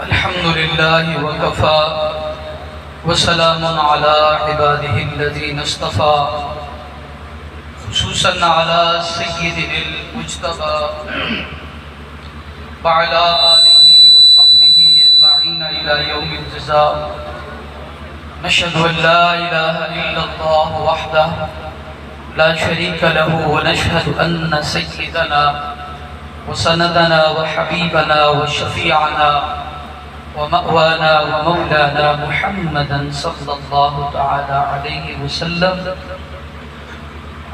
الحمد لله وكفى وسلام على عباده الذين اصطفى خصوصا على سيدنا المجتبى وعلى آله وصحبه أجمعين إلى يوم الجزاء. نشهد أن لا إله إلا الله وحده لا شريك له ونشهد أن سيدنا وسندنا وحبيبنا وشفيعنا ومأوانا ومولانا محمدا صلى الله تعالى عليه وسلم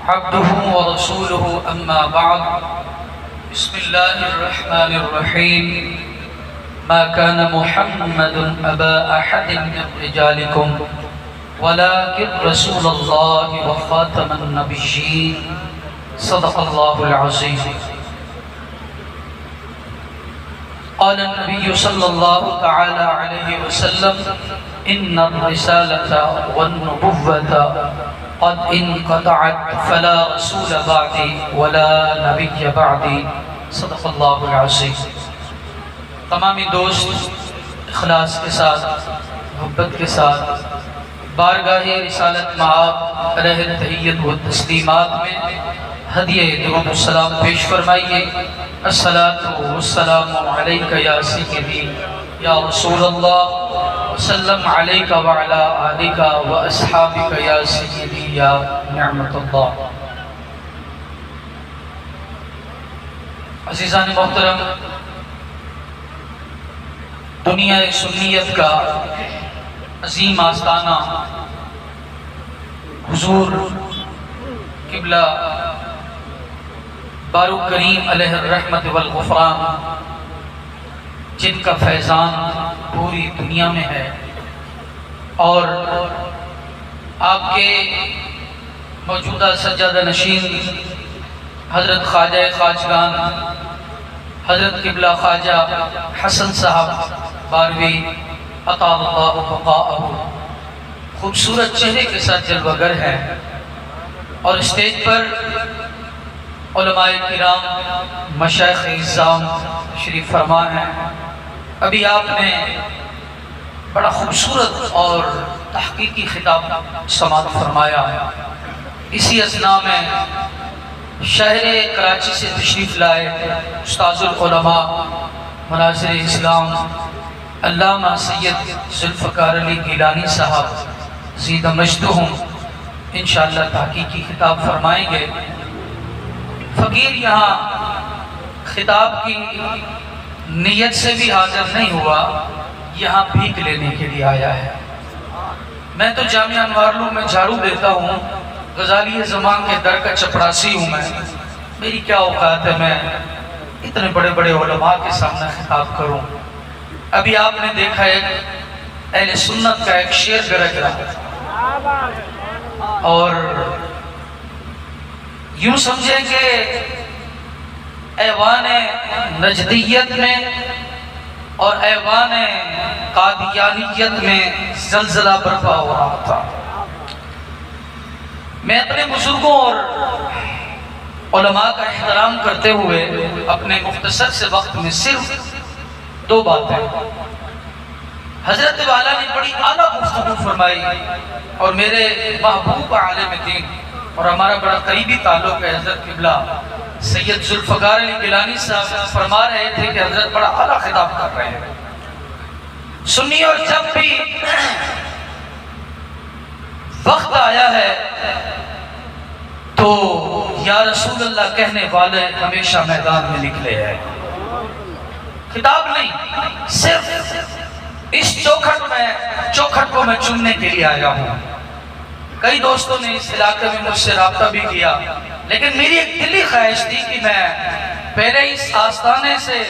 عبده ورسوله أما بعد. بسم الله الرحمن الرحيم. ما كان محمد أبا أحد من رجالكم ولكن رسول الله وخاتم النبيين. صدق الله العظيم. قال النبي صلى الله تعالى عليه وسلم إن الرسالة والنبوة قد انقطعت فلا رسول بعدي ولا نبي بعدي. صدق اللہ العظیم. تمامی دوست اخلاص کے ساتھ محبت کے ساتھ بارگاہ رسالت مآب علیہ تحیت و تسلیمات میں ہدیہ درود السلام پیش فرمائیے. الصلاۃ والسلام علیک یا سیدی یا رسول اللہ وسلم علیک وعلی آلک و اصحابک یا سیدی یا نعمت اللہ. عزیزان محترم، دنیا سنیت کا عظیم آستانہ حضور قبلہ بارو کریم علیہ الرحمت والغفران، جن کا فیضان پوری دنیا میں ہے، اور آپ کے موجودہ سجادہ نشین حضرت خواجہ خواجگان حضرت قبلہ خواجہ حسن صاحب باروی اطال اللہ بقاءہ خوبصورت چہرے کے ساتھ جلوہ گر ہے، اور اسٹیج پر علماء کرام مشائخ اعظام شریف فرما ہیں. ابھی آپ نے بڑا خوبصورت اور تحقیقی خطاب سماعت فرمایا. اسی اثناء میں شہر کراچی سے تشریف لائے استاذ العلماء مناظر اسلام علامہ سید ذوالفقار علی گیلانی صاحب زید مجدہم انشاءاللہ تحقیقی خطاب فرمائیں گے. فقیر یہاں خطاب کی نیت سے بھی حاضر نہیں ہوا، یہاں بھیک لینے کے لیے آیا ہے. میں تو جامعہ انوارلو میں جھاڑو دیتا ہوں، غزالی زمان کے در کا چپڑاسی ہوں میں. میری کیا اوقات ہے میں اتنے بڑے بڑے علماء کے سامنے خطاب کروں. ابھی آپ نے دیکھا ایک اہل سنت کا ایک شعر گرج رہا، اور یوں سمجھیں کہ ایوان نجدیت میں اور ایوان قادیانیت میں زلزلہ برپا ہو رہا تھا. میں اپنے بزرگوں اور علماء کا احترام کرتے ہوئے اپنے مختصر سے وقت میں صرف دو باتیں. حضرت والا نے بڑی اعلیٰ گفتگو فرمائی، اور میرے محبوب عالم دین اور ہمارا بڑا قریبی تعلق ہے حضرت قبلہ سید ذوالفقار علی گیلانی صاحب فرما رہے تھے کہ حضرت بڑا اعلیٰ خطاب کر رہے ہیں. سنی، اور جب بھی وقت آیا ہے تو یا رسول اللہ کہنے والے ہمیشہ میدان میں نکلے ہیں. خطاب نہیں، صرف اس چوکھٹ کو میں چننے کے لیے آیا ہوں. کئی دوستوں نے اس علاقے میں مجھ سے رابطہ بھی کیا، لیکن میری ایک دلی خواہش تھی کہ میں پہلے اس آستانے سے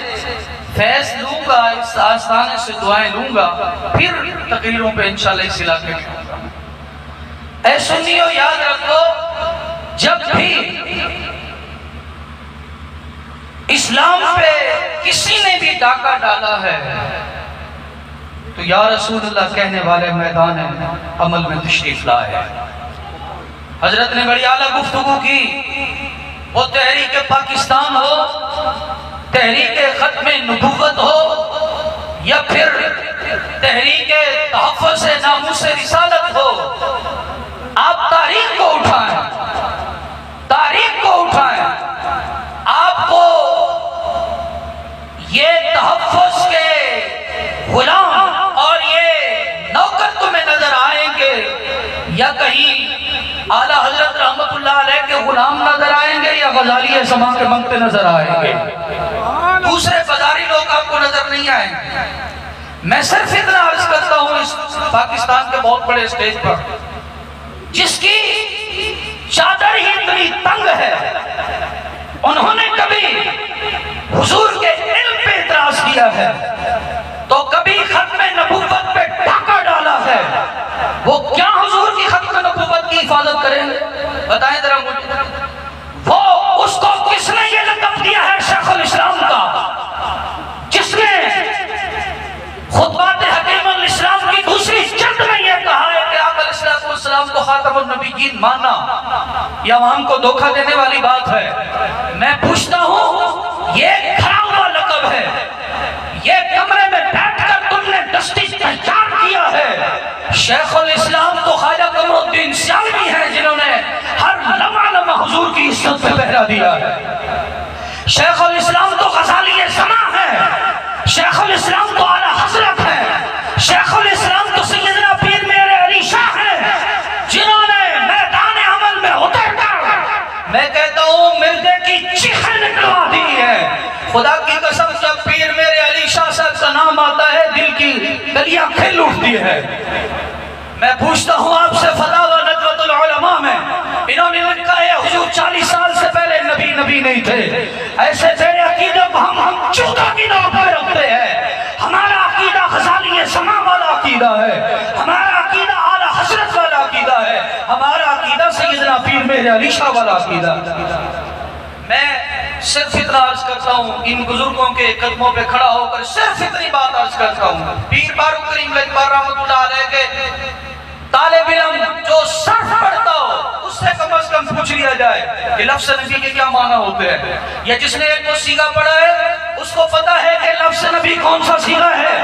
فیض لوں گا، اس آستانے سے دعائیں لوں گا، پھر تقریروں پہ انشاءاللہ اس علاقے میں ہوں گا. اے سنیو، یاد رکھو، جب بھی اسلام پہ کسی نے بھی ڈاکہ ڈالا ہے تو یا رسول اللہ کہنے والے میدان عمل میں تشریف لائے. حضرت نے بڑی اعلیٰ گفتگو کی. وہ تحریک پاکستان ہو، تحریک ختم نبوت ہو، یا پھر سے رسالت ہو، آپ تاریخ کو اٹھائیں، تاریخ کو اٹھائیں، آپ کو یہ تحفظ کے غلام اور یہ نوکر تمہیں نظر آئیں گے، یا کہیں اعلیٰ حضرت رحمت اللہ علیہ کے غلام نظر آئیں گے، یا غزالی سما کے منگتے نظر آئیں گے، دوسرے بازاری لوگ آپ کو نظر نہیں آئیں گے۔ میں صرف اتنا عرض کرتا ہوں اس پاکستان کے بہت بڑے اسٹیج پر، جس کی چادر ہی اتنی تنگ ہے، انہوں نے کبھی حضور کے علم پہ اعتراض کیا ہے تو کبھی ختم نبوت پہ ڈاکہ ڈالا ہے، وہ کیا حضور کی ختم نبوت کی حفاظت کریں گے؟ بتائیں ذرا مجھے، وہ اس کو کس نے یہ لقب دیا ہے شیخ الاسلام کا، جس نے خطبات حکیم الاسلام کی دوسری جلد میں یہ کہا ہے کہ آپ علیہ السلام کو خاتم النبیین ماننا یہ عوام کو دھوکہ دینے والی بات ہے۔ میں پوچھتا ہوں، یہ کھڑا ہوا لقب ہے، یہ کمرے میں بیٹھ کر تم نے دستی تیار کیا ہے۔ شیخ الاسلام تو خواجہ قمر الدین سیالوی ہیں جنہوں نے ہر لمحہ لمحہ حضور کی عزت پہ پہرا دیا ہے۔ شیخ الاسلام تو غزالی زمان ہے، شیخ الاسلام تو اعلیٰ حضرت ہے، شیخ الاسلام تو سیدنا پیر میرے علی شاہ ہیں، جنہوں نے میدان عمل میں اتر کر میں کہتا ہوں مردے کی چیخیں نکلوا دی ہے۔ خدا کی قسم جب پیر میرے علی شاہ صاحب کا نام آتا ہے دل کی گلیاں کھل اٹھتی ہے۔ میں پوچھتا ہوں آپ سے، فتاوی ندوۃ العلماء میں انہوں نے لکھا ہے حضور 40 سال سے پہلے نبی نہیں تھے، ایسے تیرے عقیدہ کو ہم چوتھا کی نام پہ رکھتے ہیں۔ ہمارا عقیدہ غزالی سما والا عقیدہ ہے، ہمارا عقیدہ اعلیٰ حضرت والا عقیدہ ہے، ہمارا عقیدہ سیدنا پیر میرے علی شاہ والا عقیدہ۔ میں صرف اتنا عرض کرتا ہوں، ان بزرگوں کے قدموں پہ کھڑا ہو کر صرف اتنی بات عرض کرتا ہوں، پیر بارو کریم لجبار رحمت اللہ علیہ کے طالب علم جو صرف پڑھتا ہو اس سے کم از کم پوچھ لیا جائے کہ لفظ نبی کے کیا معنی ہوتے ہیں، یا جس نے ایک کو سیغہ پڑھا ہے اس کو پتا ہے کہ لفظ نبی کون سا سیغہ ہے۔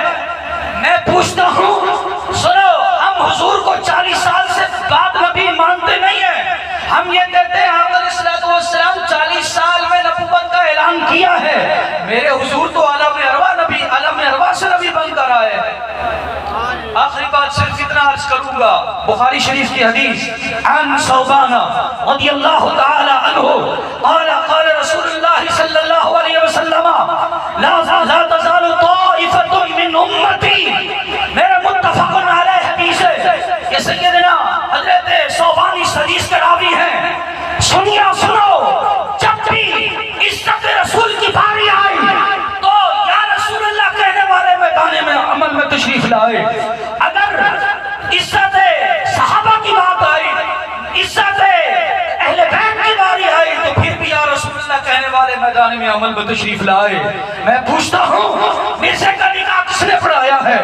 میں پوچھتا ہوں، سنو، ہم حضور کو 40 سال سے بعد نبی مانتے نہیں ہیں، ہم یہ کہتے ہیں آپ علیہ السلام 40 سال میں نبوت کا اعلان کیا ہے، میرے حضور تو عالم ارواح نبی، عالم ارواح سے نبی بن کر آئے ہیں۔ آخری بات صرف اتنا عرض کروں گا، بخاری شریف کی حدیث، عن ثوبان رضی اللہ تعالی عنہ قال قال رسول اللہ صلی اللہ علیہ وسلم لا تزال طائفة من امتی، میرے متفق علیہ حدیث ہے، یہ سیدنا حضرت ثوبان اس حدیث کے راوی ہیں۔ سنو، جب بھی عزت رسول کی باری آئی تو یا رسول اللہ کہنے والے میدان میں عمل میں تشریف لائے، اگر عزت صحابہ کی بات آئی، عزت اہل بیت کی باری آئی تو پھر بھی یا رسول اللہ کہنے والے میدان میں عمل میں تشریف لائے۔ میں پوچھتا ہوں، مرزے کا نکاح کس نے پڑھایا ہے؟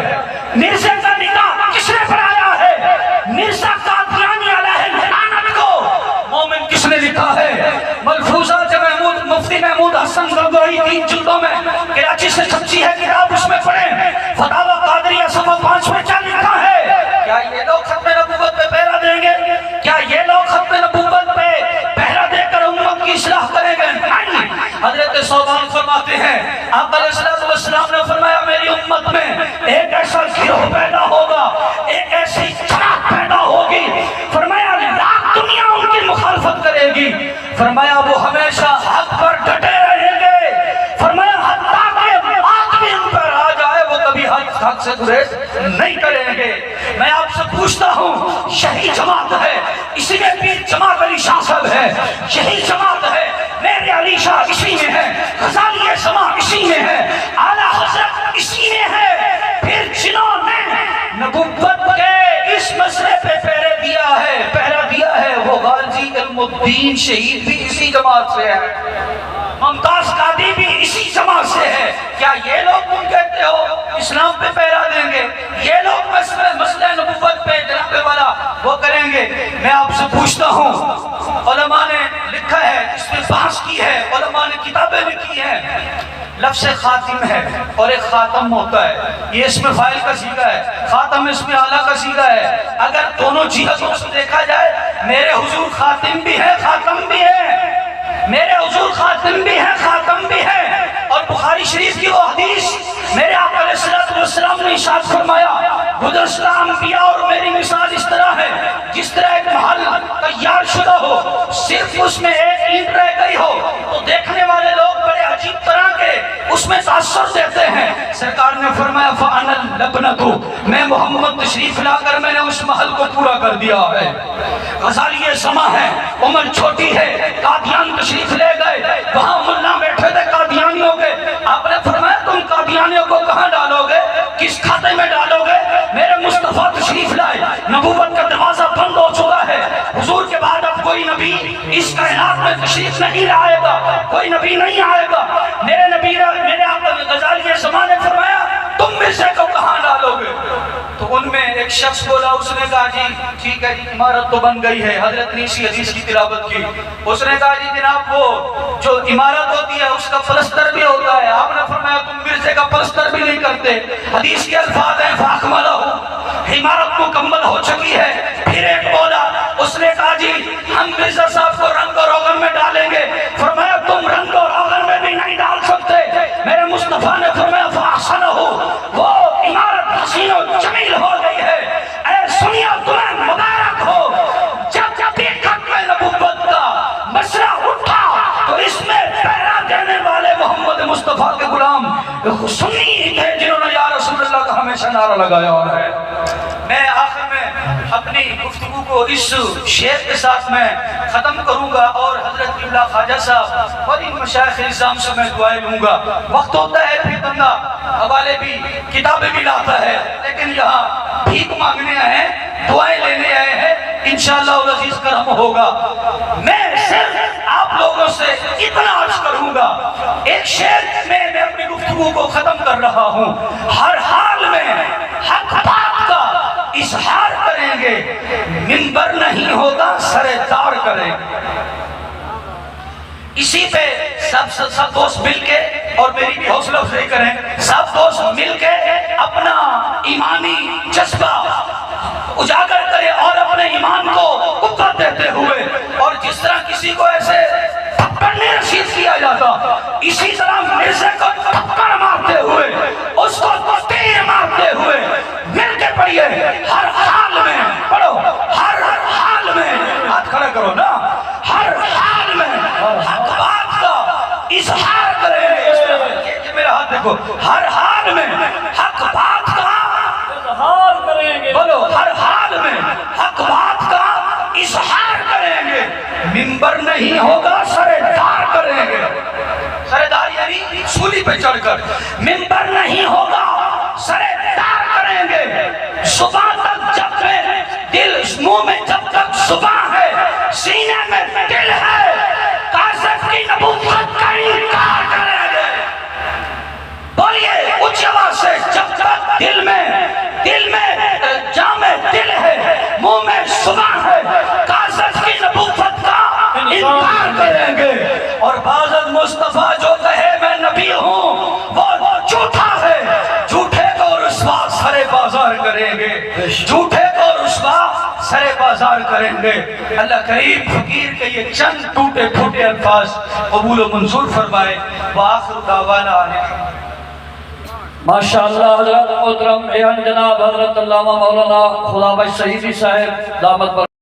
مرزے کا نکاح کس نے پڑھایا ہے؟ مرزا قادیانی علیہ لعنت کو مومن کس نے لکھا ہے؟ ملفوظات مفتی محمود حسن گنگوہی 3 جلدوں میں کراچی سے چھپی ہے کتاب، اس میں پڑھیں، فتاوی قادریہ صفحہ 5 میں کیا لکھا ہے؟ کیا یہ لوگ ختم نبوت پہ پہرا دیں گے؟ کیا یہ لوگ ختم نبوت پہ پہرا دے کر امت کی اصلاح کریں گے؟ نہیں۔ حضرت ثوبان فرماتے ہیں، آپ علیہ السلام نے فرمایا میری امت میں ایک ایسا گروہ پیدا ہوگا، ایک ایسی جماعت پیدا ہوگی، فرمایا لاکھ دنیا ان کی مخالفت کرے گی، فرمایا وہ ہمیشہ حق پر ڈٹے رہیں گے، فرمایا حتیٰ کہ موت بھی ان پر آ جائے وہ کبھی حق سے گریز نہیں کریں گے۔ میں آپ سے پوچھتا ہوں، یہی جماعت ہے، اسی میں پیر جماعت علی شاہ صاحب ہے، یہی جماعت ہے، میرے علی شاہ اسی میں ہے، غزالی زمان اسی میں ہے، اعلیٰ حضرت اسی میں ہے، پھر جنہوں نے نبوت کے اس مسئلے پہ پہرا دیا ہے وہ غازی علم الدین شہید بھی اسی جماعت سے ہے، ممتاز قادری بھی اسی جماعت سے ہے۔ کیا یہ لوگ تم کہتے ہو اسلام پہ پہرا دیں گے؟ یہ لوگ مسئلہ نبوت پہ جناب والا وہ کریں گے؟ میں آپ سے پوچھتا ہوں، علماء نے لکھا ہے، اس میں بحث کی ہے، علماء نے کتابیں لکھی ہیں، لفظ خاتم ہے اور ایک خاتم ہوتا ہے، یہ اسم فاعل کا صیغہ ہے، خاتم اسم اعلیٰ کا صیغہ ہے۔ اگر دونوں جہتوں سے دیکھا جائے میرے حضور خاتم بھی ہے خاتم بھی ہے، میرے حضور خاتم بھی ہے خاتم بھی ہے۔ اور بخاری شریف کی وہ حدیث میرے آقا علیہ السلام نے ارشاد فرمایا گزشتہ انبیاء اور میری مثال اس طرح ہے جس طرح ایک محل تیار شدہ ہو، صرف اس میں ایک اینٹ رہ گئی ہو تو دیکھنے والے لوگ بڑے عجیب طرح کے اس میں تاثر دیتے ہیں۔ سرکار نے فرمایا فَأَنَا الْلَبْنَةُ، میں محمد تشریف لا کر میں نے اس محل کو پورا کر دیا ہے۔ غزالی یہ سما ہے، عمر چھوٹی ہے، قادیان تشریف لے گئے، وہاں ملا بیٹھے تھے قادیانیوں کے، آپ نے فرمایا تم قادیانیوں کو کہاں ڈالو گے، کس کھاتے میں ڈالو گے؟ میرے مصطفیٰ تشریف لائے، نبوت کا دروازہ بند ہو چکا ہے، حضور کے بعد اب کوئی نبی اس کائنات میں تشریف نہیں آئے گا، کوئی نبی نہیں آئے گا۔ میرے نبی میرے آقا غزالی زمان نے فرمایا تم مرزے کو کہاں ڈالو گے؟ تو ان میں ایک شخص بولا، اس نے کہا جی ٹھیک ہے جی عمارت تو بن گئی ہے، حضرت نے اسی حدیث کی تلاوت کی، اس نے کہا جی جناب وہ جو عمارت ہوتی ہے اس کا پلستر بھی ہوتا ہے، آپ نے فرمایا تم مرزے کا پلستر بھی نہیں کرتے۔ حدیث کے الفاظ ہیں فَأَكْمَلَهُ، عمارت مکمل ہو چکی ہے۔ پھر ایک بولا، اس نے کہا جی ہم مرزا صاحب کو رنگ و روغن میں ڈالیں گے، فرمایا تم رنگ و روغن میں بھی نہیں ڈال سکتے۔ میرے مصطفیٰ نے فرمایا فَأَحْسَنَهُ، وہ عمارت حسین و جمیل ہو گئی ہے۔ اے سنیا تمہیں مبارک ہو، جب بھی ختم نبوت کا مسئلہ اٹھا تو اس میں پہرا دینے والے محمد مصطفیٰ کے غلام سنی تھے جنہوں نے یا رسول اللہ کا ہمیشہ نعرہ لگایا ہے۔ میں آخر میں اپنی گفتگو کو اس شعر کے ساتھ میں ختم کروں گا اور حضرت قبلہ خواجہ صاحب اور ان مشائخ نظام سے میں دعائیں لوں گا۔ وقت ہوتا ہے پھر بندہ حوالے بھی کتابیں بھی لاتا ہے، لیکن یہاں بھیک مانگنے آئے ہیں، دعائیں لینے آئے ہیں، انشاءاللہ العزیز کرم ہوگا۔ میں صرف آپ لوگوں سے اتنا عرض کروں گا، ایک شعر میں اپنی گفتگو کو ختم کر رہا ہوں، ہر حال میں حق بات کا اظہار کریں گے، منبر نہیں ہوگا سر دار کریں گے۔ اسی پہ سب دوست مل کے، اور میری بھی حوصلہ افزائی کریں، سب دوست مل کے اپنا ایمانی جذبہ اجاگر کرے اور اپنے ایمان کو قوت دیتے ہوئے، اور جس طرح کسی کو ایسے تھپڑ نہیں رسید کیا جاتا اسی طرح مرزے کو تھپڑ مارتے ہوئے، اس کو تیر مارتے ہوئے مل کے پڑھیے، ہر حال میں پڑھو، ہر حال میں ہاتھ کھڑا کرو نا، ہر حال میں حق بات کا اظہار کریں گے۔ یہ میرا ہاتھ دیکھو، ہر حال میں حق بات کا اظہار کریں گے، بولو ہر حال میں حق بات کا اظہار کریں گے، منبر نہیں ہوگا سردار کریں گے۔ سردار یعنی سولی پہ چڑھ کر، منبر نہیں ہوگا سردار کریں گے۔ زبان تک جب میں دل، منہ میں جب تک زبان ہے سینے میں دل ہے، کاذب کی نبوت کا انکار کریں گے۔ بولیے اونچی آواز سے، جب تک دل میں جامع دل ہے، منہ میں زبان ہے، کاذب کی نبوت کا انکار کریں گے۔ اور بعض مصطفیٰ جو کہے میں نبی ہوں وہ جھوٹا ہے، جھوٹے کو رسوا سرے بازار کریں گے، جھوٹے کو رسوا سرے بازار کریں گے۔ اللہ کریم فقیر کے یہ چند ٹوٹے پھوٹے الفاظ قبول و منظور فرمائے۔ وآخر دعوانا ماشاءاللہ حضرت محترم جناب حضرت علامہ مولانا خدا بخش سعیدی صاحب دامت